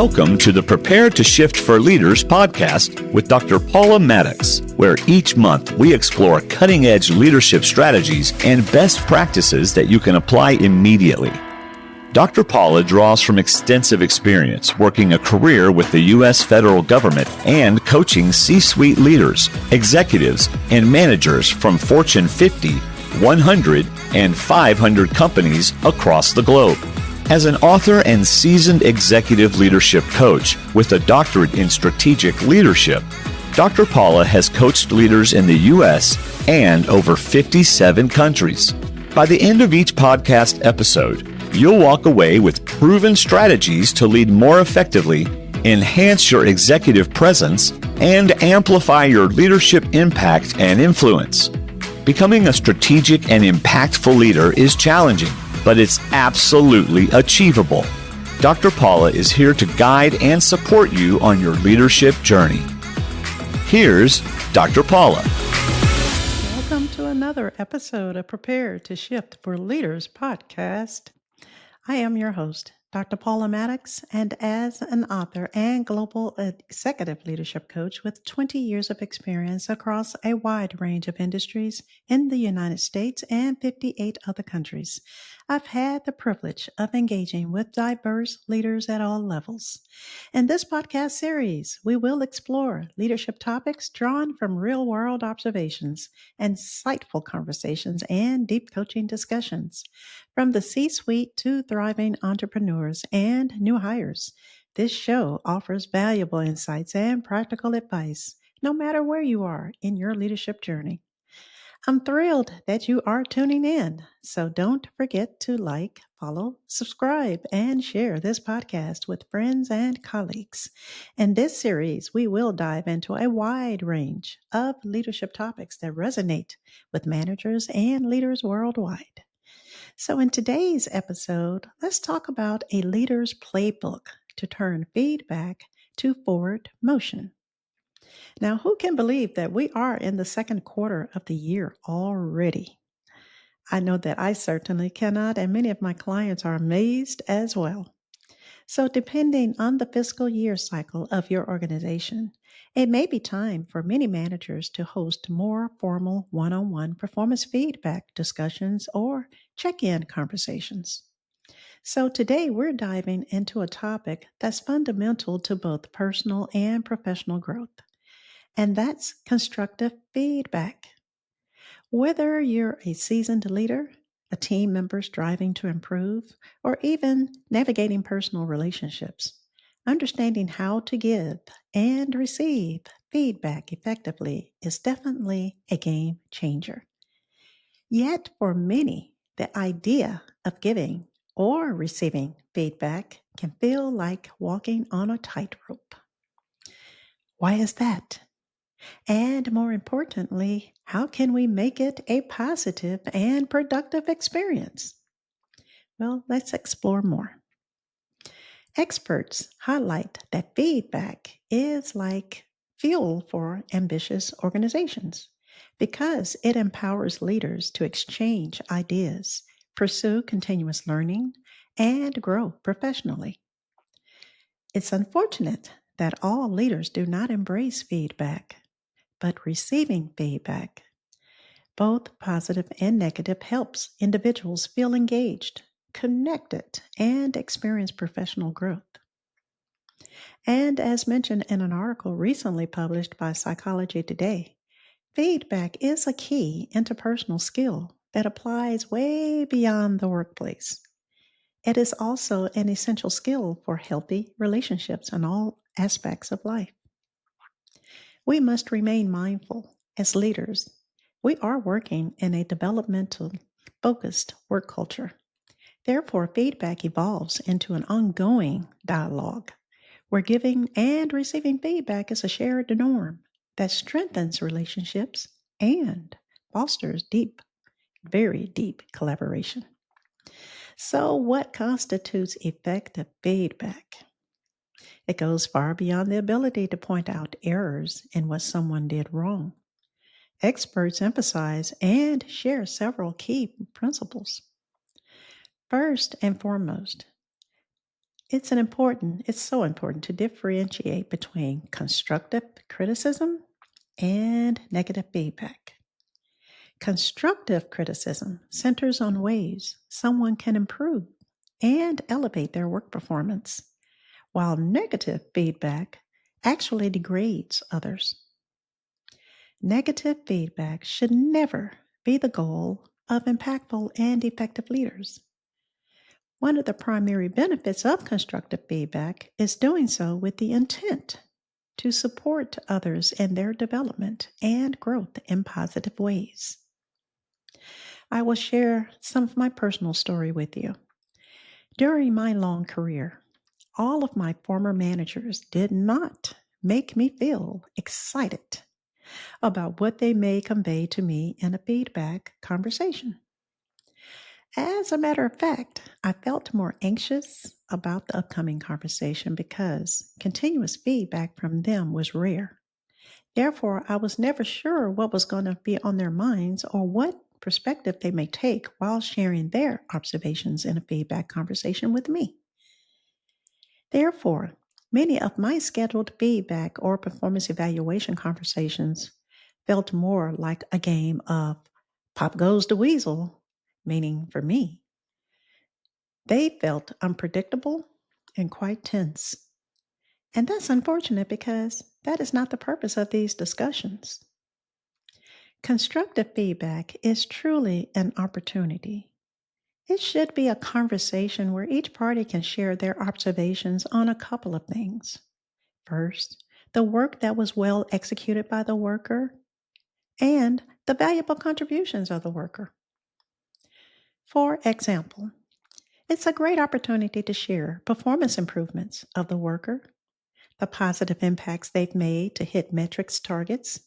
Welcome to the Prepare to Shift for Leaders podcast with Dr. Paula Maddox, where each month we explore cutting-edge leadership strategies and best practices that you can apply immediately. Dr. Paula draws from extensive experience working a career with the U.S. federal government and coaching C-suite leaders, executives, and managers from Fortune 50, 100, and 500 companies across the globe. As an author and seasoned executive leadership coach with a doctorate in strategic leadership, Dr. Paula has coached leaders in the U.S. and over 57 countries. By the end of each podcast episode, you'll walk away with proven strategies to lead more effectively, enhance your executive presence, and amplify your leadership impact and influence. Becoming a strategic and impactful leader is challenging, but it's absolutely achievable. Dr. Paula is here to guide and support you on your leadership journey. Here's Dr. Paula. Welcome to another episode of Prepare to Shift for Leaders podcast. I am your host, Dr. Paula Maddox, and as an author and global executive leadership coach with 20 years of experience across a wide range of industries in the United States and 58 other countries, I've had the privilege of engaging with diverse leaders at all levels. In this podcast series, we will explore leadership topics drawn from real-world observations, insightful conversations, and deep coaching discussions. From the C-suite to thriving entrepreneurs and new hires, this show offers valuable insights and practical advice, no matter where you are in your leadership journey. I'm thrilled that you are tuning in, so don't forget to like, follow, subscribe, and share this podcast with friends and colleagues. In this series, we will dive into a wide range of leadership topics that resonate with managers and leaders worldwide. So in today's episode, let's talk about a leader's playbook to turn feedback to forward motion. Now, who can believe that we are in the second quarter of the year already? I know that I certainly cannot, and many of my clients are amazed as well. So, depending on the fiscal year cycle of your organization, it may be time for many managers to host more formal one-on-one performance feedback discussions or check-in conversations. So, today we're diving into a topic that's fundamental to both personal and professional growth, and that's constructive feedback. Whether you're a seasoned leader, a team member striving to improve, or even navigating personal relationships, understanding how to give and receive feedback effectively is definitely a game changer. Yet, for many, the idea of giving or receiving feedback can feel like walking on a tightrope. Why is that? And more importantly, how can we make it a positive and productive experience? Well, let's explore more. Experts highlight that feedback is like fuel for ambitious organizations because it empowers leaders to exchange ideas, pursue continuous learning, and grow professionally. It's unfortunate that all leaders do not embrace feedback, but receiving feedback, both positive and negative, helps individuals feel engaged, connected, and experience professional growth. And as mentioned in an article recently published by Psychology Today, feedback is a key interpersonal skill that applies way beyond the workplace. It is also an essential skill for healthy relationships in all aspects of life. We must remain mindful as leaders. We are working in a developmental focused work culture. Therefore, feedback evolves into an ongoing dialogue where giving and receiving feedback is a shared norm that strengthens relationships and fosters deep, very deep collaboration. So, what constitutes effective feedback? It goes far beyond the ability to point out errors in what someone did wrong. Experts emphasize and share several key principles. First and foremost, It's so important to differentiate between constructive criticism and negative feedback. Constructive criticism centers on ways someone can improve and elevate their work performance, while negative feedback actually degrades others. Negative feedback should never be the goal of impactful and effective leaders. One of the primary benefits of constructive feedback is doing so with the intent to support others in their development and growth in positive ways. I will share some of my personal story with you. During my long career, all of my former managers did not make me feel excited about what they may convey to me in a feedback conversation. As a matter of fact, I felt more anxious about the upcoming conversation because continuous feedback from them was rare. Therefore, I was never sure what was going to be on their minds or what perspective they may take while sharing their observations in a feedback conversation with me. Therefore, many of my scheduled feedback or performance evaluation conversations felt more like a game of Pop Goes the Weasel, meaning for me, they felt unpredictable and quite tense. And that's unfortunate because that is not the purpose of these discussions. Constructive feedback is truly an opportunity. It should be a conversation where each party can share their observations on a couple of things. First, the work that was well executed by the worker and the valuable contributions of the worker. For example, it's a great opportunity to share performance improvements of the worker, the positive impacts they've made to hit metrics targets,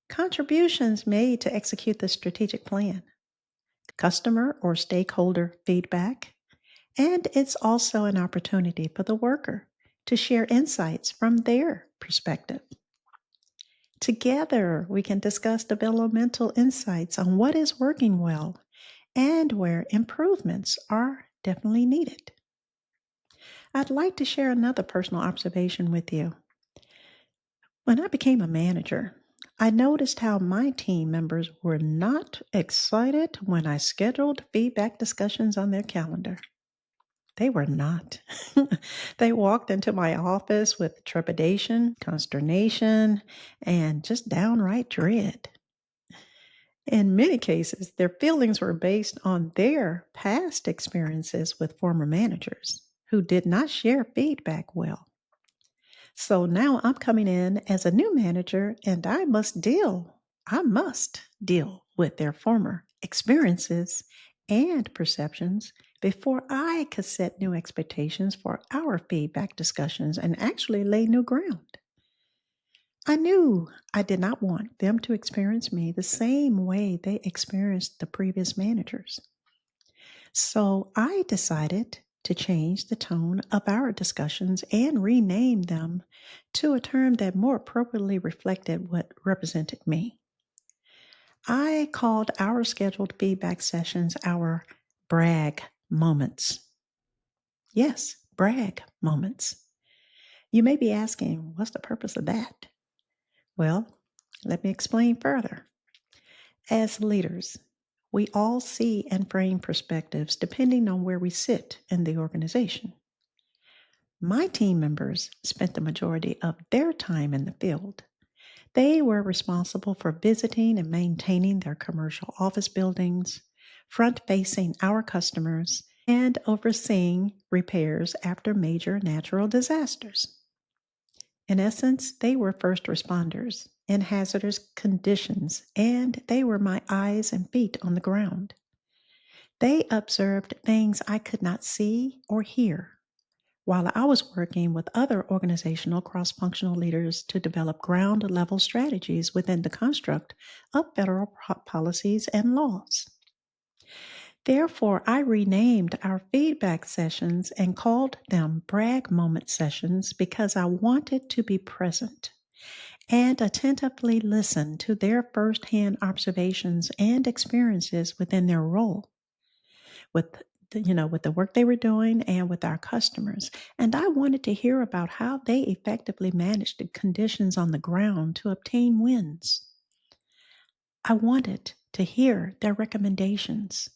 contributions made to execute the strategic plan, customer or stakeholder feedback, and it's also an opportunity for the worker to share insights from their perspective. Together, we can discuss developmental insights on what is working well and where improvements are definitely needed. I'd like to share another personal observation with you. When I became a manager, I noticed how my team members were not excited when I scheduled feedback discussions on their calendar. They were not. They walked into my office with trepidation, consternation, and just downright dread. In many cases, their feelings were based on their past experiences with former managers who did not share feedback well. So now I'm coming in as a new manager and I must deal with their former experiences and perceptions before I could set new expectations for our feedback discussions and actually lay new ground. I knew I did not want them to experience me the same way they experienced the previous managers. So I decided to change the tone of our discussions and rename them to a term that more appropriately reflected what represented me. I called our scheduled feedback sessions our brag moments. Yes, brag moments. You may be asking, what's the purpose of that? Well, let me explain further. As leaders, we all see and frame perspectives depending on where we sit in the organization. My team members spent the majority of their time in the field. They were responsible for visiting and maintaining their commercial office buildings, front facing our customers, and overseeing repairs after major natural disasters. In essence, they were first responders in hazardous conditions, and they were my eyes and feet on the ground. They observed things I could not see or hear while I was working with other organizational cross-functional leaders to develop ground-level strategies within the construct of federal policies and laws. Therefore, I renamed our feedback sessions and called them brag moment sessions because I wanted to be present and attentively listen to their firsthand observations and experiences within their role. With with the work they were doing and with our customers. And I wanted to hear about how they effectively managed the conditions on the ground to obtain wins. I wanted to hear their recommendations,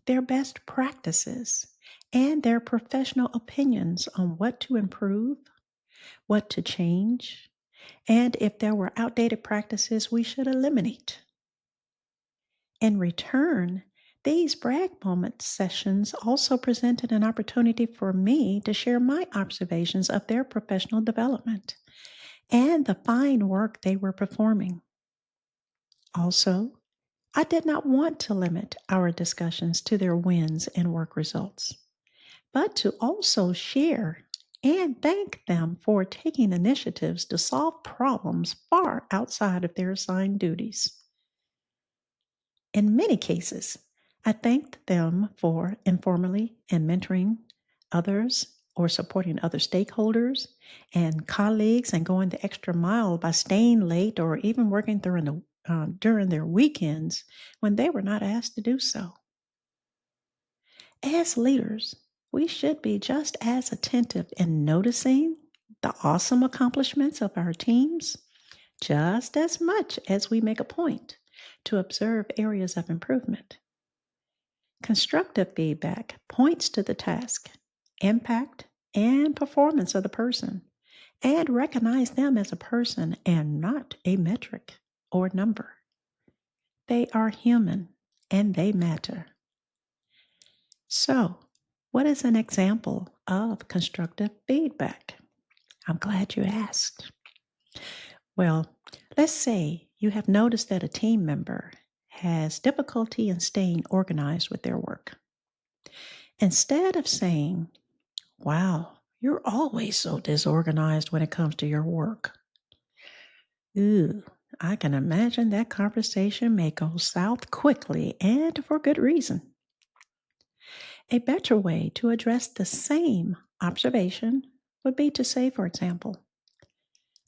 their best practices, and their professional opinions on what to improve, what to change, and if there were outdated practices we should eliminate. In return, these brag moment sessions also presented an opportunity for me to share my observations of their professional development and the fine work they were performing. Also, I did not want to limit our discussions to their wins and work results, but to also share and thank them for taking initiatives to solve problems far outside of their assigned duties. In many cases, I thanked them for informally and mentoring others or supporting other stakeholders and colleagues and going the extra mile by staying late or even working during their weekends when they were not asked to do so. As leaders, we should be just as attentive in noticing the awesome accomplishments of our teams, just as much as we make a point to observe areas of improvement. Constructive feedback points to the task, impact, and performance of the person and recognize them as a person and not a metric or number. They are human and they matter. So, what is an example of constructive feedback? I'm glad you asked. Well, let's say you have noticed that a team member has difficulty in staying organized with their work. Instead of saying, "Wow, you're always so disorganized when it comes to your work," ooh, I can imagine that conversation may go south quickly and for good reason. A better way to address the same observation would be to say, for example,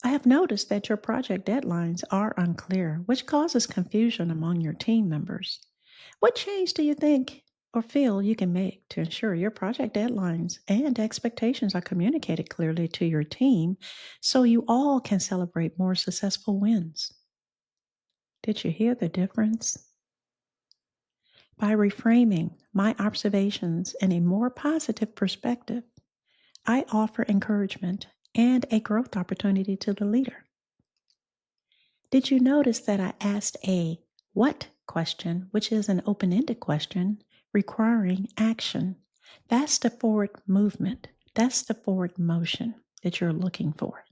"I have noticed that your project deadlines are unclear, which causes confusion among your team members. What change do you think or feel you can make to ensure your project deadlines and expectations are communicated clearly to your team so you all can celebrate more successful wins?" Did you hear the difference? By reframing my observations in a more positive perspective, I offer encouragement and a growth opportunity to the leader. Did you notice that I asked a what question, which is an open-ended question requiring action? That's the forward movement. That's the forward motion that you're looking for.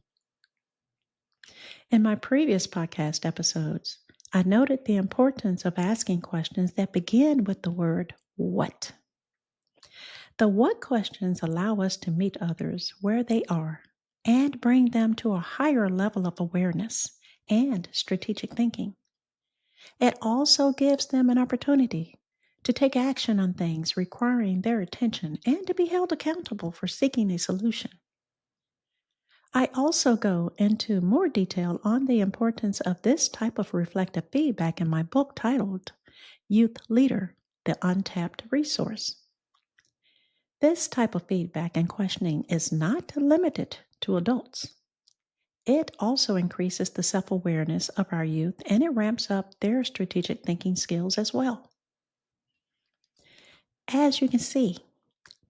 In my previous podcast episodes, I noted the importance of asking questions that begin with the word what. The what questions allow us to meet others where they are and bring them to a higher level of awareness and strategic thinking. It also gives them an opportunity to take action on things requiring their attention and to be held accountable for seeking a solution. I also go into more detail on the importance of this type of reflective feedback in my book titled Youth Leader, the Untapped Resource. This type of feedback and questioning is not limited to adults. It also increases the self-awareness of our youth and it ramps up their strategic thinking skills as well. As you can see,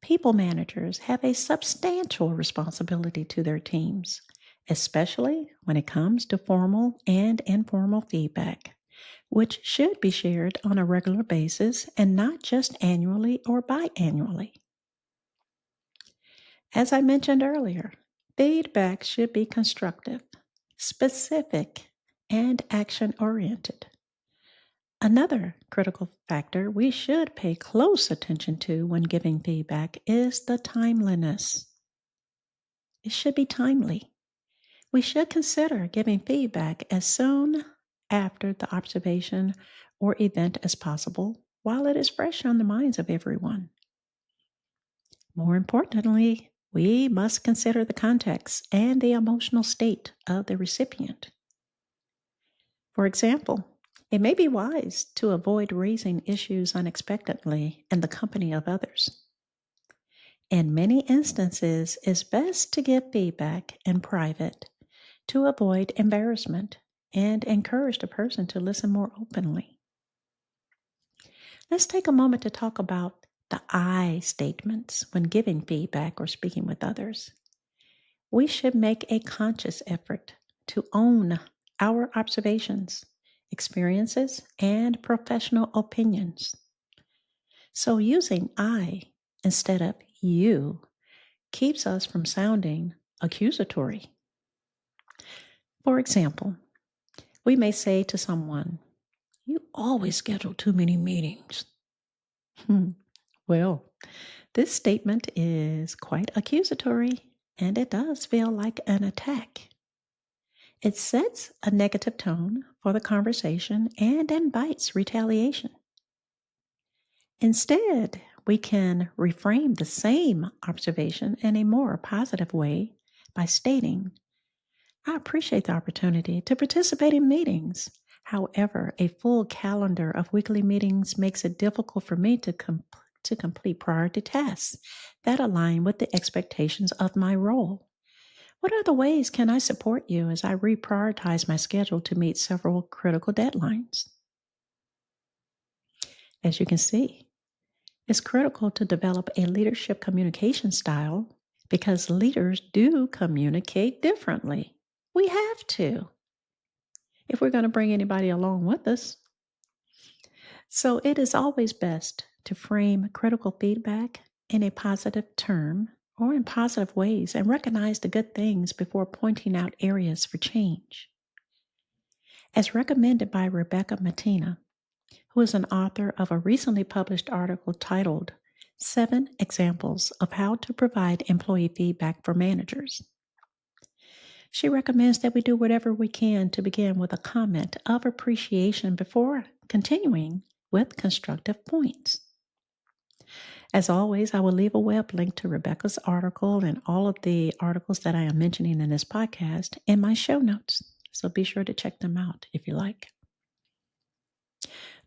people managers have a substantial responsibility to their teams, especially when it comes to formal and informal feedback, which should be shared on a regular basis and not just annually or biannually. As I mentioned earlier, feedback should be constructive, specific, and action-oriented. Another critical factor we should pay close attention to when giving feedback is the timeliness. It should be timely. We should consider giving feedback as soon after the observation or event as possible while it is fresh on the minds of everyone. More importantly, we must consider the context and the emotional state of the recipient. For example, It may be wise to avoid raising issues unexpectedly in the company of others. In many instances, it's best to give feedback in private to avoid embarrassment and encourage the person to listen more openly. Let's take a moment to talk about the I statements when giving feedback or speaking with others. We should make a conscious effort to own our observations, experiences, and professional opinions. So using I instead of you keeps us from sounding accusatory. For example, we may say to someone, "You always schedule too many meetings." Hmm. Well, this statement is quite accusatory and it does feel like an attack. It sets a negative tone for the conversation and invites retaliation. Instead, we can reframe the same observation in a more positive way by stating, "I appreciate the opportunity to participate in meetings. However, a full calendar of weekly meetings makes it difficult for me to complete priority tasks that align with the expectations of my role. What other ways can I support you as I reprioritize my schedule to meet several critical deadlines?" As you can see, it's critical to develop a leadership communication style because leaders do communicate differently. We have to if we're going to bring anybody along with us. So it is always best to frame critical feedback in a positive term or in positive ways and recognize the good things before pointing out areas for change. As recommended by Rebecca Matina, who is an author of a recently published article titled 7 Examples of How to Provide Employee Feedback for Managers. She recommends that we do whatever we can to begin with a comment of appreciation before continuing with constructive points. As always, I will leave a web link to Rebecca's article and all of the articles that I am mentioning in this podcast in my show notes. So be sure to check them out if you like.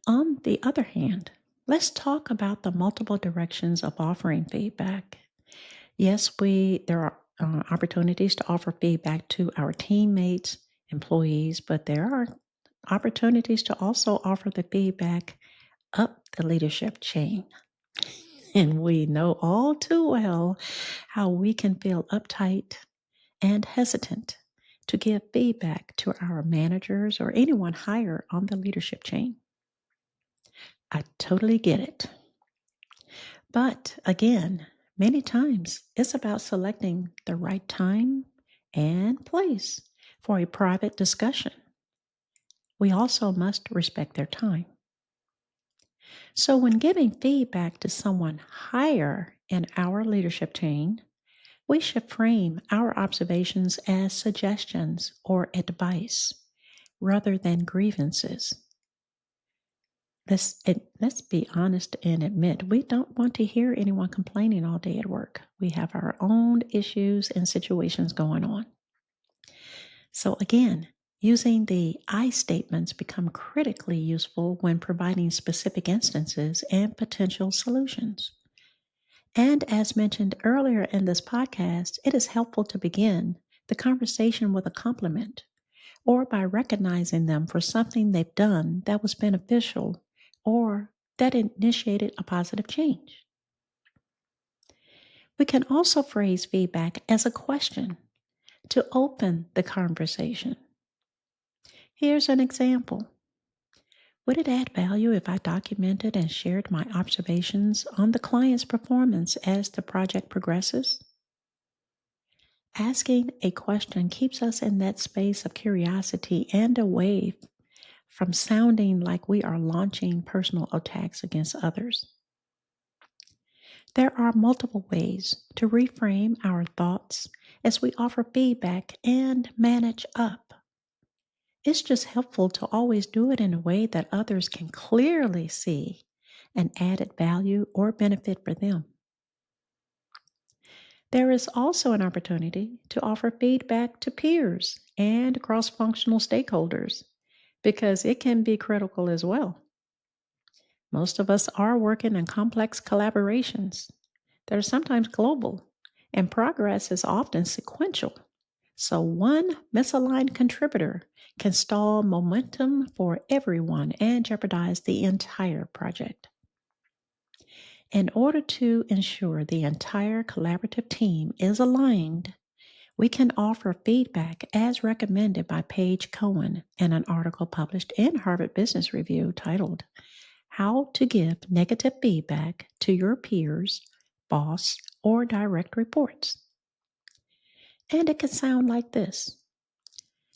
On the other hand, let's talk about the multiple directions of offering feedback. Yes, there are opportunities to offer feedback to our teammates, employees, but there are opportunities to also offer the feedback up the leadership chain. And we know all too well how we can feel uptight and hesitant to give feedback to our managers or anyone higher on the leadership chain. I totally get it. But again, many times it's about selecting the right time and place for a private discussion. We also must respect their time. So, when giving feedback to someone higher in our leadership chain, we should frame our observations as suggestions or advice rather than grievances. Let's be honest and admit we don't want to hear anyone complaining all day at work. We have our own issues and situations going on. So again, using the I statements become critically useful when providing specific instances and potential solutions. And as mentioned earlier in this podcast, it is helpful to begin the conversation with a compliment or by recognizing them for something they've done that was beneficial or that initiated a positive change. We can also phrase feedback as a question to open the conversation. Here's an example. Would it add value if I documented and shared my observations on the client's performance as the project progresses? Asking a question keeps us in that space of curiosity and away from sounding like we are launching personal attacks against others. There are multiple ways to reframe our thoughts as we offer feedback and manage up. It's just helpful to always do it in a way that others can clearly see an added value or benefit for them. There is also an opportunity to offer feedback to peers and cross functional stakeholders because it can be critical as well. Most of us are working in complex collaborations that are sometimes global, and progress is often sequential. So, one misaligned contributor can stall momentum for everyone and jeopardize the entire project. In order to ensure the entire collaborative team is aligned, we can offer feedback as recommended by Paige Cohen in an article published in Harvard Business Review titled, How to Give Negative Feedback to Your Peers, Boss, or Direct Reports. And it could sound like this.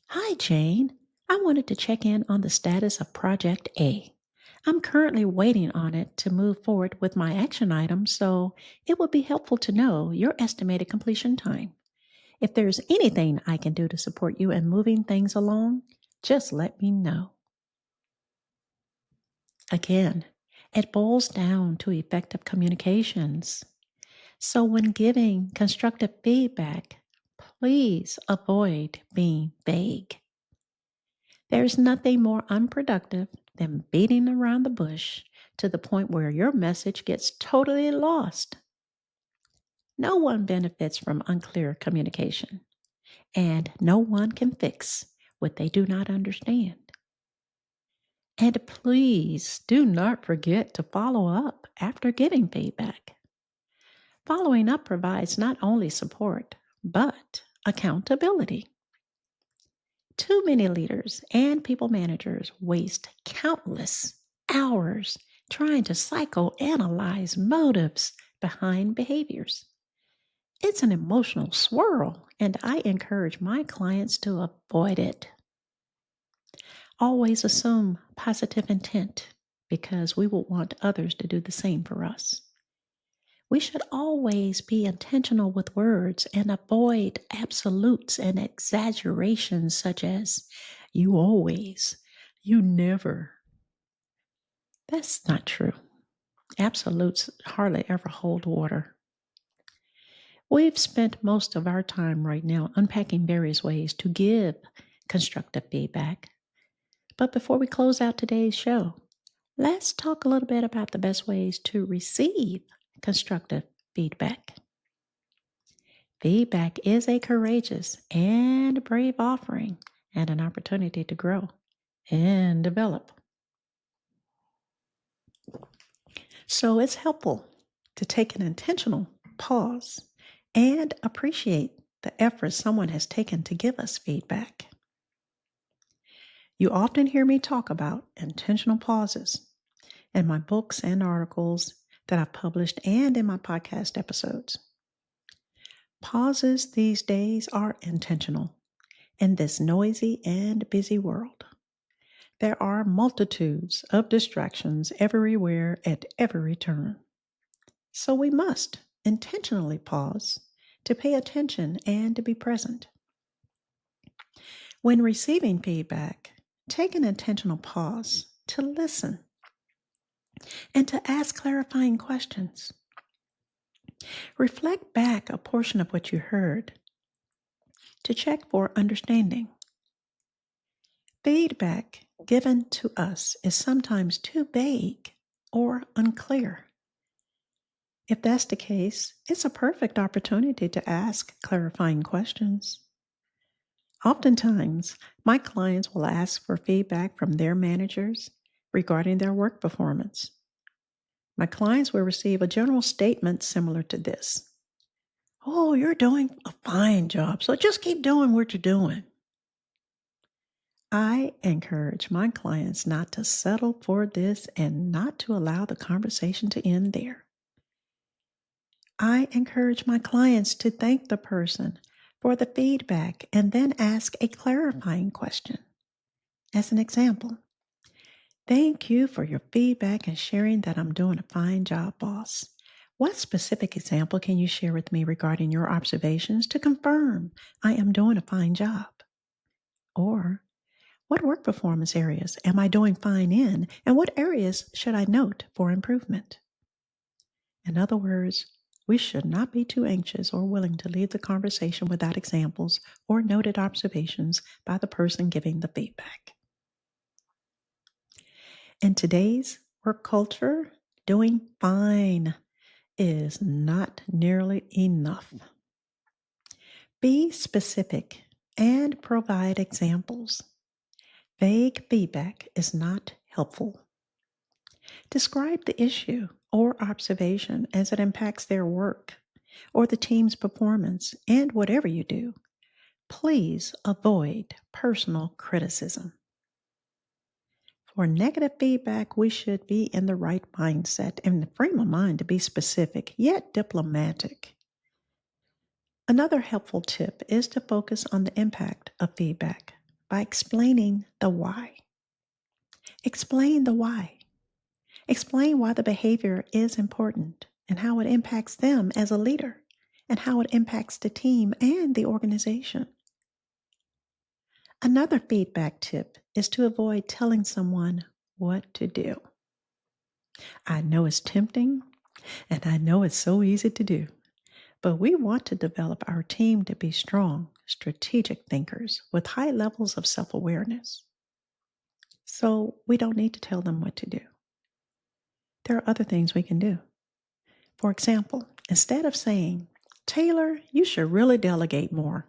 Hi, Jane. I wanted to check in on the status of Project A. I'm currently waiting on it to move forward with my action items, so it would be helpful to know your estimated completion time. If there's anything I can do to support you in moving things along, just let me know. Again, it boils down to effective communications. So when giving constructive feedback, please avoid being vague. There's nothing more unproductive than beating around the bush to the point where your message gets totally lost. No one benefits from unclear communication, and no one can fix what they do not understand. And please do not forget to follow up after giving feedback. Following up provides not only support, but accountability. Too many leaders and people managers waste countless hours trying to psychoanalyze motives behind behaviors. It's an emotional swirl, and I encourage my clients to avoid it. Always assume positive intent because we will want others to do the same for us. We should always be intentional with words and avoid absolutes and exaggerations such as, you always, you never. That's not true. Absolutes hardly ever hold water. We've spent most of our time right now unpacking various ways to give constructive feedback. But before we close out today's show, let's talk a little bit about the best ways to receive constructive feedback. Feedback is a courageous and brave offering and an opportunity to grow and develop. So it's helpful to take an intentional pause and appreciate the effort someone has taken to give us feedback. You often hear me talk about intentional pauses in my books and articles that I've published and in my podcast episodes. Pauses these days are intentional in this noisy and busy world. There are multitudes of distractions everywhere at every turn. So we must intentionally pause to pay attention and to be present. When receiving feedback, take an intentional pause to listen and to ask clarifying questions. Reflect back a portion of what you heard to check for understanding. Feedback given to us is sometimes too vague or unclear. If that's the case, it's a perfect opportunity to ask clarifying questions. Oftentimes, my clients will ask for feedback from their managers regarding their work performance. My clients will receive a general statement similar to this. Oh, you're doing a fine job, so just keep doing what you're doing. I encourage my clients not to settle for this and not to allow the conversation to end there. I encourage my clients to thank the person for the feedback and then ask a clarifying question. As an example, thank you for your feedback and sharing that I'm doing a fine job, boss. What specific example can you share with me regarding your observations to confirm I am doing a fine job? Or, what work performance areas am I doing fine in, and what areas should I note for improvement? In other words, we should not be too anxious or willing to leave the conversation without examples or noted observations by the person giving the feedback. In today's work culture, doing fine is not nearly enough. Be specific and provide examples. Vague feedback is not helpful. Describe the issue or observation as it impacts their work or the team's performance and whatever you do. Please avoid personal criticism. For negative feedback, we should be in the right mindset and the frame of mind to be specific yet diplomatic. Another helpful tip is to focus on the impact of feedback by explaining the why. Explain the why. Explain why the behavior is important and how it impacts them as a leader and how it impacts the team and the organization. Another feedback tip is to avoid telling someone what to do. I know it's tempting and I know it's so easy to do, but we want to develop our team to be strong, strategic thinkers with high levels of self awareness. So we don't need to tell them what to do. There are other things we can do. For example, instead of saying, Taylor, you should really delegate more,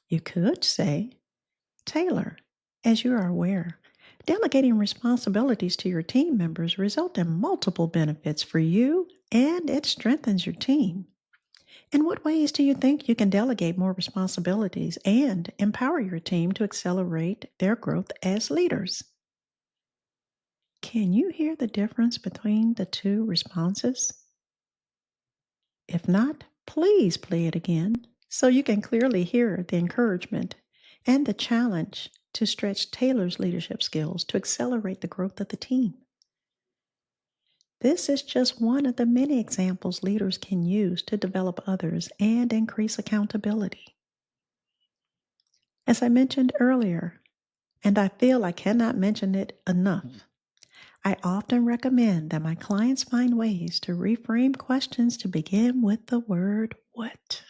you could say, Taylor, as you are aware, delegating responsibilities to your team members result in multiple benefits for you and it strengthens your team. In what ways do you think you can delegate more responsibilities and empower your team to accelerate their growth as leaders? Can you hear the difference between the two responses? If not, please play it again so you can clearly hear the encouragement and the challenge to stretch Taylor's leadership skills to accelerate the growth of the team. This is just one of the many examples leaders can use to develop others and increase accountability. As I mentioned earlier, and I feel I cannot mention it enough, I often recommend that my clients find ways to reframe questions to begin with the word what.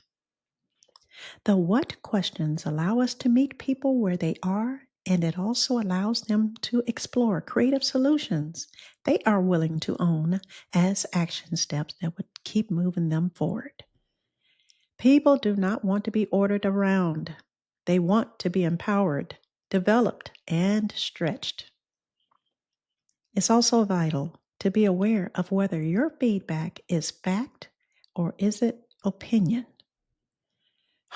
The what questions allow us to meet people where they are, and it also allows them to explore creative solutions they are willing to own as action steps that would keep moving them forward. People do not want to be ordered around. They want to be empowered, developed, and stretched. It's also vital to be aware of whether your feedback is fact or is it opinion.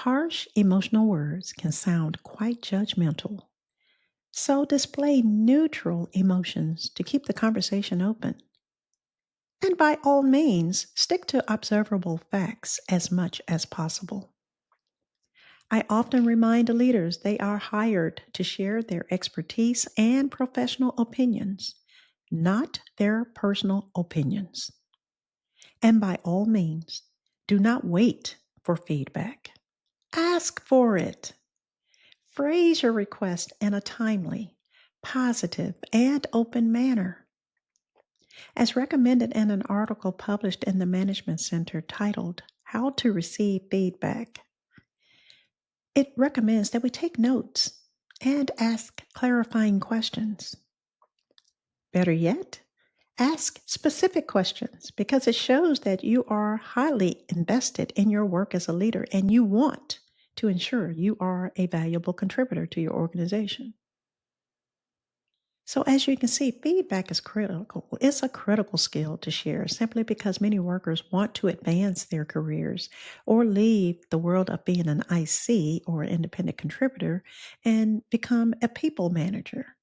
Harsh emotional words can sound quite judgmental, so display neutral emotions to keep the conversation open. And by all means, stick to observable facts as much as possible. I often remind leaders they are hired to share their expertise and professional opinions, not their personal opinions. And by all means, do not wait for feedback. Ask for it. Phrase your request in a timely, positive, and open manner. As recommended in an article published in the Management Center titled How to Receive Feedback, it recommends that we take notes and ask clarifying questions. Better yet, ask specific questions because it shows that you are highly invested in your work as a leader and you want to ensure you are a valuable contributor to your organization. So, as you can see, feedback is critical. It's a critical skill to share simply because many workers want to advance their careers or leave the world of being an IC or an independent contributor and become a people manager.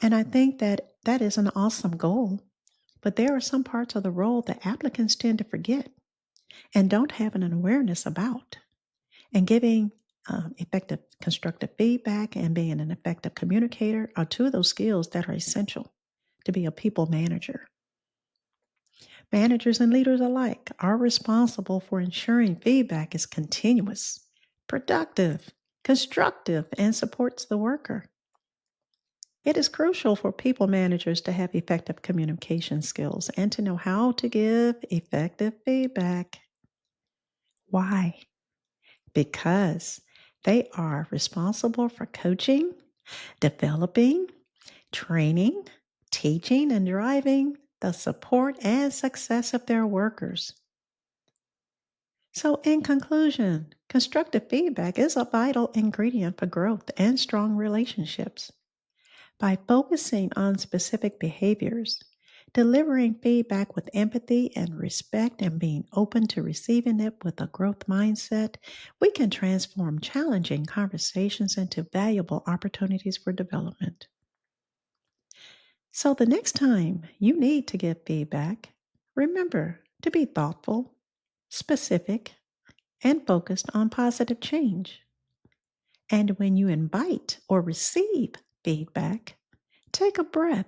And I think that that is an awesome goal. But there are some parts of the role that applicants tend to forget and don't have an awareness about. And giving effective constructive feedback and being an effective communicator are two of those skills that are essential to be a people manager. Managers and leaders alike are responsible for ensuring feedback is continuous, productive, constructive, and supports the worker. It is crucial for people managers to have effective communication skills and to know how to give effective feedback. Why? Because they are responsible for coaching, developing, training, teaching, and driving the support and success of their workers. So, in conclusion, constructive feedback is a vital ingredient for growth and strong relationships. By focusing on specific behaviors, delivering feedback with empathy and respect, and being open to receiving it with a growth mindset, we can transform challenging conversations into valuable opportunities for development. So, the next time you need to give feedback, remember to be thoughtful, specific, and focused on positive change. And when you invite or receive feedback, take a breath,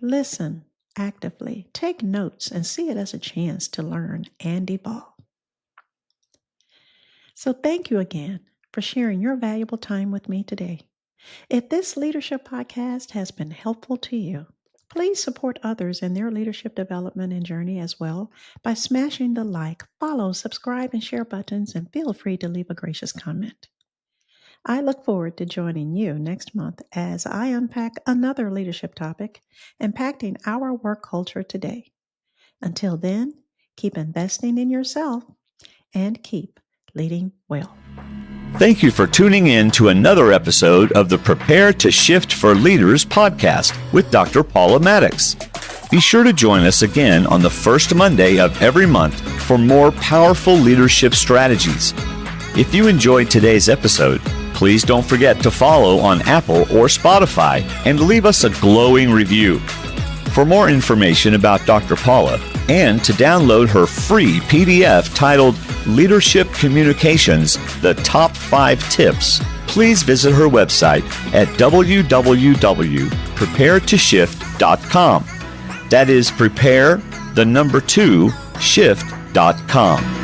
listen actively, take notes, and see it as a chance to learn and evolve. So, thank you again for sharing your valuable time with me today. If this leadership podcast has been helpful to you, please support others in their leadership development and journey as well by smashing the like, follow, subscribe, and share buttons, and feel free to leave a gracious comment. I look forward to joining you next month as I unpack another leadership topic impacting our work culture today. Until then, keep investing in yourself and keep leading well. Thank you for tuning in to another episode of the Prepare to Shift for Leaders podcast with Dr. Paula Maddox. Be sure to join us again on the first Monday of every month for more powerful leadership strategies. If you enjoyed today's episode, please don't forget to follow on Apple or Spotify and leave us a glowing review. For more information about Dr. Paula and to download her free PDF titled Leadership Communications, the Top 5 Tips, please visit her website at www.preparetoshift.com. That is prepare, the number 2, shift.com.